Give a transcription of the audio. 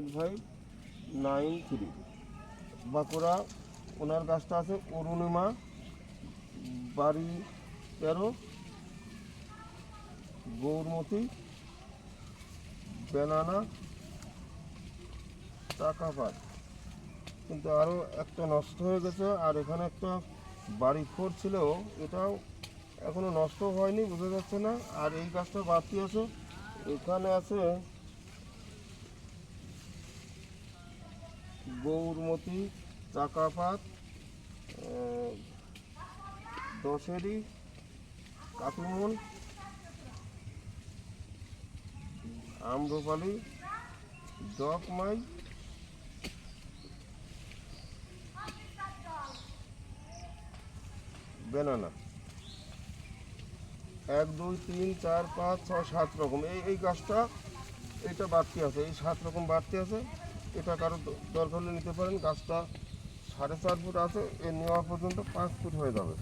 8593 বাঁকুড়া। ওনার গাছটা আছে অরুণিমা, বাড়ি 13, গৌরমতি, বেনানা, টাকাপাত। কিন্তু আরও একটা নষ্ট হয়ে গেছে, আর এখানে একটা বাড়ি 4 ছিল, এটাও এখনো নষ্ট হয়নি, বোঝা যাচ্ছে না। আর এই গাছটা বাড়তি আছে, এখানে আছে গৌরমতি, চাকাপাত, দশেরি, কাপিমন, আম্রপালি, ডকমাই, বেনানা। 1 2 3 4 5 6 7 রকম এই গাছটা, এটা বাড়তি আছে, এই 7 রকম বাড়তি আছে। এটা কারো দরকার হলে নিতে পারেন। গাছটা 4.5 ফুট আছে, এর নেওয়া পর্যন্ত 5 ফুট হয়ে যাবে।